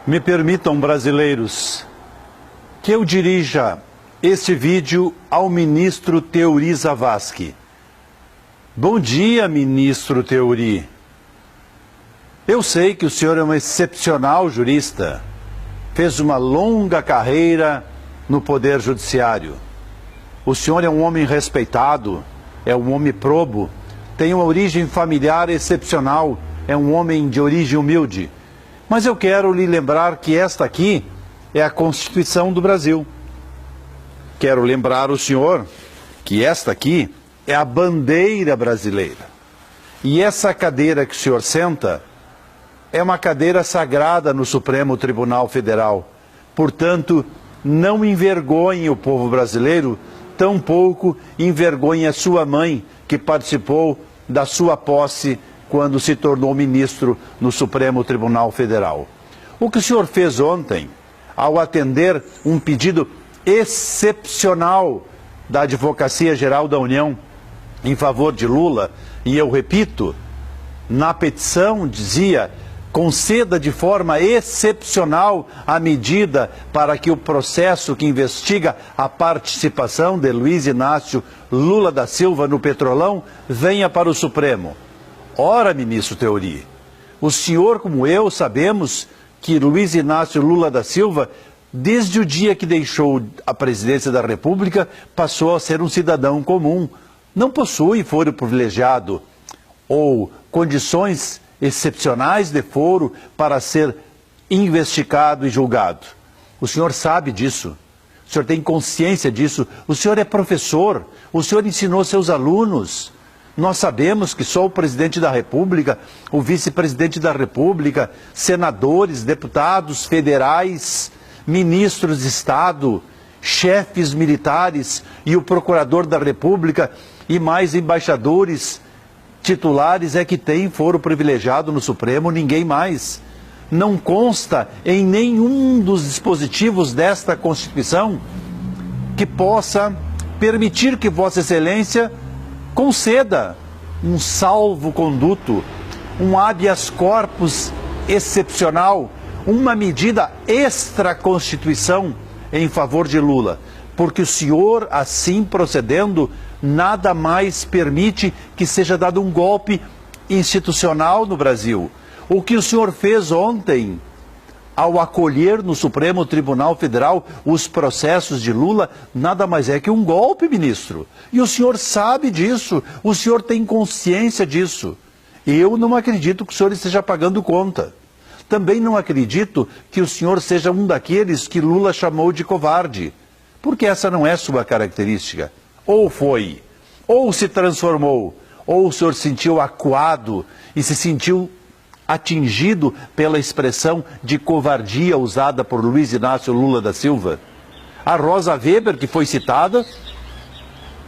Me permitam, brasileiros, que eu dirija este vídeo ao ministro Teori Zavascki. Bom dia, ministro Teori. Eu sei que o senhor é um excepcional jurista, fez uma longa carreira no Poder Judiciário. O senhor é um homem respeitado, é um homem probo, tem uma origem familiar excepcional, é um homem de origem humilde. Mas eu quero lhe lembrar que esta aqui é a Constituição do Brasil. Quero lembrar o senhor que esta aqui é a bandeira brasileira. E essa cadeira que o senhor senta é uma cadeira sagrada no Supremo Tribunal Federal. Portanto, não envergonhe o povo brasileiro, tampouco envergonhe a sua mãe, que participou da sua posse quando se tornou ministro no Supremo Tribunal Federal. O que o senhor fez ontem, ao atender um pedido excepcional da Advocacia Geral da União em favor de Lula, e eu repito, na petição dizia: conceda de forma excepcional a medida para que o processo que investiga a participação de Luiz Inácio Lula da Silva no Petrolão venha para o Supremo. Ora, ministro Teori, o senhor como eu sabemos que Luiz Inácio Lula da Silva, desde o dia que deixou a presidência da República, passou a ser um cidadão comum. Não possui foro privilegiado ou condições excepcionais de foro para ser investigado e julgado. O senhor sabe disso, o senhor tem consciência disso, o senhor é professor, o senhor ensinou seus alunos. Nós sabemos que só o presidente da República, o vice-presidente da República, senadores, deputados federais, ministros de Estado, chefes militares e o procurador da República e mais embaixadores titulares é que tem foro privilegiado no Supremo, ninguém mais. Não consta em nenhum dos dispositivos desta Constituição que possa permitir que Vossa Excelência conceda um salvo-conduto, um habeas corpus excepcional, uma medida extra-Constituição em favor de Lula, porque o senhor, assim procedendo, nada mais permite que seja dado um golpe institucional no Brasil. O que o senhor fez ontem, ao acolher no Supremo Tribunal Federal os processos de Lula, nada mais é que um golpe, ministro. E o senhor sabe disso, o senhor tem consciência disso. Eu não acredito que o senhor esteja pagando conta. Também não acredito que o senhor seja um daqueles que Lula chamou de covarde, porque essa não é sua característica. Ou foi, ou se transformou, ou o senhor se sentiu acuado e se sentiu atingido pela expressão de covardia usada por Luiz Inácio Lula da Silva. A Rosa Weber, que foi citada,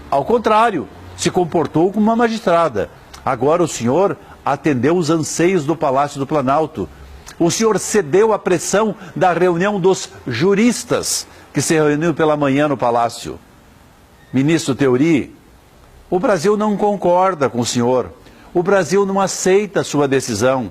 ao contrário, se comportou como uma magistrada. Agora o senhor atendeu os anseios do Palácio do Planalto. O senhor cedeu à pressão da reunião dos juristas que se reuniu pela manhã no Palácio. Ministro Teori, o Brasil não concorda com o senhor. O Brasil não aceita a sua decisão.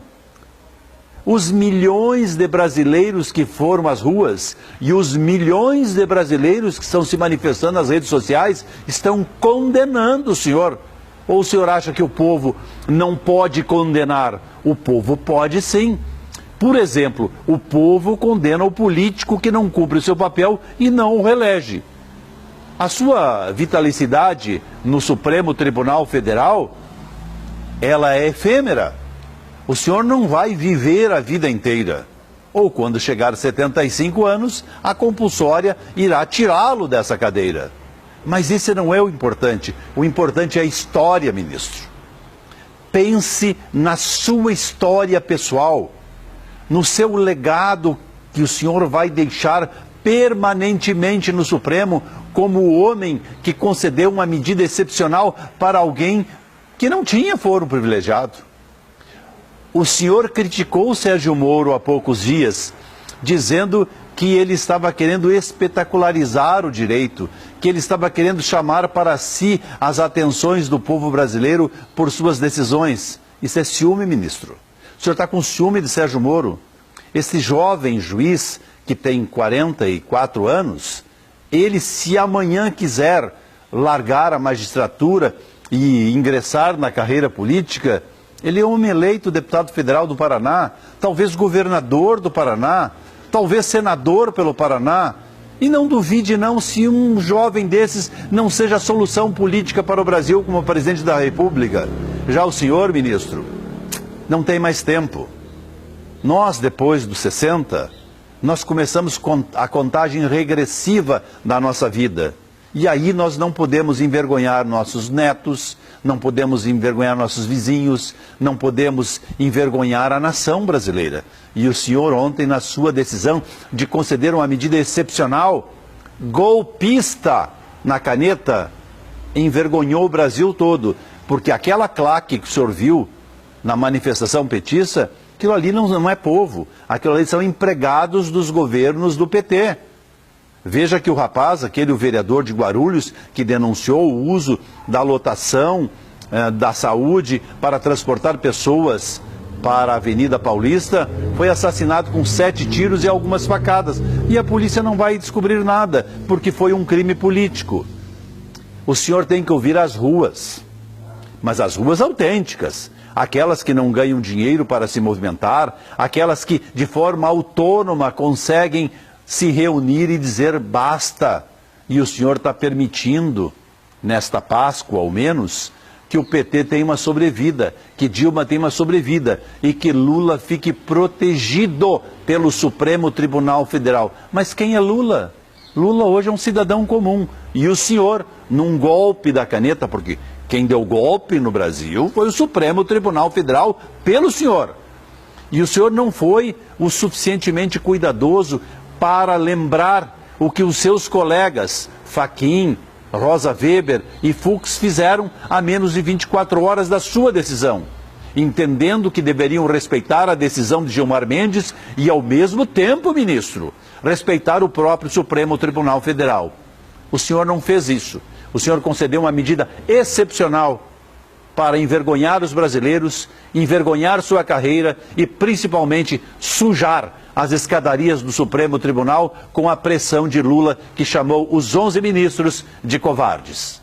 Os milhões de brasileiros que foram às ruas e os milhões de brasileiros que estão se manifestando nas redes sociais estão condenando o senhor. Ou o senhor acha que o povo não pode condenar? O povo pode sim. Por exemplo, o povo condena o político que não cumpre o seu papel e não o reelege. A sua vitalicidade no Supremo Tribunal Federal, ela é efêmera. O senhor não vai viver a vida inteira. Ou quando chegar a 75 anos, a compulsória irá tirá-lo dessa cadeira. Mas esse não é o importante. O importante é a história, ministro. Pense na sua história pessoal, no seu legado que o senhor vai deixar permanentemente no Supremo como o homem que concedeu uma medida excepcional para alguém que não tinha foro privilegiado. O senhor criticou o Sérgio Moro há poucos dias, dizendo que ele estava querendo espetacularizar o direito, que ele estava querendo chamar para si as atenções do povo brasileiro por suas decisões. Isso é ciúme, ministro. O senhor está com ciúme de Sérgio Moro. Esse jovem juiz que tem 44 anos, ele, se amanhã quiser largar a magistratura e ingressar na carreira política, ele é um eleito deputado federal do Paraná, talvez governador do Paraná, talvez senador pelo Paraná. E não duvide não se um jovem desses não seja a solução política para o Brasil como presidente da República. Já o senhor, ministro, não tem mais tempo. Nós, depois dos 60, nós começamos a contagem regressiva da nossa vida. E aí nós não podemos envergonhar nossos netos, não podemos envergonhar nossos vizinhos, não podemos envergonhar a nação brasileira. E o senhor ontem, na sua decisão de conceder uma medida excepcional, golpista na caneta, envergonhou o Brasil todo. Porque aquela claque que o senhor viu na manifestação petista, aquilo ali não é povo, aquilo ali são empregados dos governos do PT. Veja que o rapaz, o vereador de Guarulhos, que denunciou o uso da lotação da saúde para transportar pessoas para a Avenida Paulista, foi assassinado com 7 tiros e algumas facadas. E a polícia não vai descobrir nada, porque foi um crime político. O senhor tem que ouvir as ruas, mas as ruas autênticas. Aquelas que não ganham dinheiro para se movimentar, aquelas que de forma autônoma conseguem se reunir e dizer basta. E o senhor está permitindo, nesta Páscoa ao menos, que o PT tenha uma sobrevida, que Dilma tenha uma sobrevida e que Lula fique protegido pelo Supremo Tribunal Federal. Mas quem é Lula? Lula hoje é um cidadão comum. E o senhor, num golpe da caneta, porque quem deu golpe no Brasil foi o Supremo Tribunal Federal pelo senhor. E o senhor não foi o suficientemente cuidadoso para lembrar o que os seus colegas, Fachin, Rosa Weber e Fux fizeram a menos de 24 horas da sua decisão, entendendo que deveriam respeitar a decisão de Gilmar Mendes e, ao mesmo tempo, ministro, respeitar o próprio Supremo Tribunal Federal. O senhor não fez isso. O senhor concedeu uma medida excepcional para envergonhar os brasileiros, envergonhar sua carreira e, principalmente, sujar as escadarias do Supremo Tribunal com a pressão de Lula, que chamou os 11 ministros de covardes.